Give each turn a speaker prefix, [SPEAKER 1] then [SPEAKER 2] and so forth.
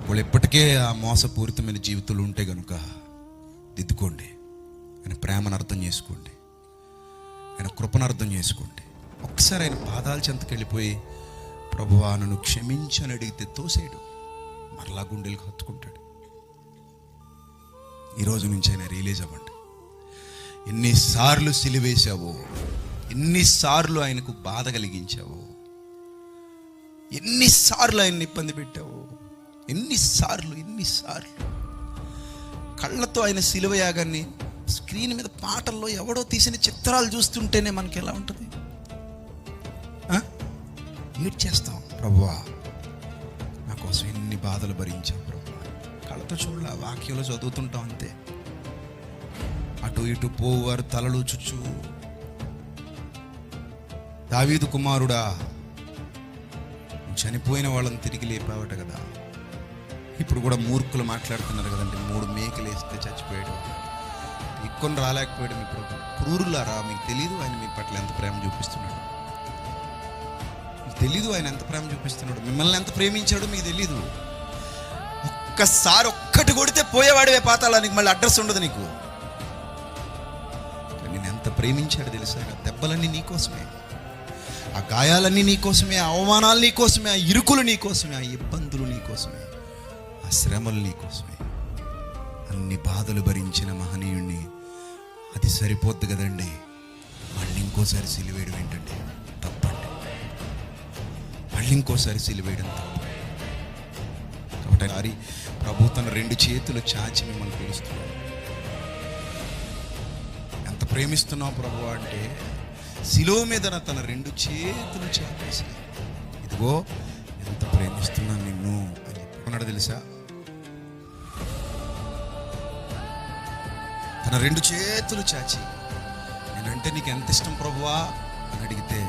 [SPEAKER 1] వాళ్ళు ఎప్పటికే ఆ మోసపూరితమైన జీవితాలు ఉంటే కనుక దిద్దుకోండి. ఆయన ప్రేమను అర్థం చేసుకోండి, ఆయన కృపను అర్థం చేసుకోండి. ఒక్కసారి ఆయన పాదాల చెంతకు వెళ్ళిపోయి ప్రభువా నన్ను క్షమించని అడిగితే తోసేయడు, మరలా గుండెలకు హత్తుకుంటాడు. ఈరోజు నుంచి ఆయన రియలైజ్ అవ్వండి. ఎన్నిసార్లు సిలువేశావో, ఎన్నిసార్లు ఆయనకు బాధ కలిగించావో, ఎన్నిసార్లు ఆయన్ని ఇబ్బంది పెట్టావో, ఎన్నిసార్లు కళ్ళతో ఆయన సిలువ యాగాన్ని స్క్రీన్ మీద పాటల్లో ఎవడో తీసిన చిత్రాలు చూస్తుంటేనే మనకి ఎలా ఉంటుంది? ఏడ్చేస్తాం. ప్రభువా నా కోసం ఎన్ని బాధలు భరించావు ప్రభువా. కళ్ళతో చూడలే, వాక్యంలో చదువుతుంటాం అంతే. అటు ఇటు పోవారు తలలు చుచ్చు, దావీదు కుమారుడా చనిపోయిన వాళ్ళని తిరిగి లేపావట కదా. ఇప్పుడు కూడా మూర్ఖులు మాట్లాడుతున్నారు కదండి, 3 మేకలు వేస్తే చచ్చిపోయాడు, ఎక్కువ రాలేకపోయాడు. మీ ప్రభు క్రూరులారా, మీకు తెలీదు ఆయన మీ పట్ల ఎంత ప్రేమ చూపిస్తున్నాడు. మీకు తెలీదు ఆయన ఎంత ప్రేమ చూపిస్తున్నాడు, మిమ్మల్ని ఎంత ప్రేమించాడు మీకు తెలీదు. ఒక్కసారి ఒక్కటి కొడితే పోయేవాడివే పాతాళానికి, మళ్ళీ అడ్రస్ ఉండదు నీకు. నేను ఎంత ప్రేమించాడు తెలుసా? దెబ్బలన్నీ నీకోసమే, ఆ గాయాలన్నీ నీకోసమే, ఆ అవమానాలు నీకోసమే, ఆ ఇరుకులు నీకోసమే, ఆ ఇబ్బందులు నీకోసమే, ఆ శ్రమలు నీకోసమే. అన్ని బాధలు భరించిన మహనీయుణ్ణి అది సరిపోద్ది కదండి, మళ్ళీ ఇంకోసారి సిలివేయడం ఏంటండి? తప్పండి. మళ్ళీ ఇంకోసారి సిలివేయడం తప్పు. కాబట్టి ప్రభు తన 2 చేతులు చాచి మిమ్మల్ని పిలుస్తున్నాడు. ఎంత ప్రేమిస్తున్నావు ప్రభు అంటే, శిలువ మీద తన 2 చేతులు చాపేసి, ఇదిగో ఎంత ప్రేమిస్తున్నాను నిన్ను అని చెప్పుకున్నాడు తెలుసా? తన 2 చేతులు చాచి, నేనంటే నీకు ఎంత ఇష్టం ప్రభువా అని అడిగితే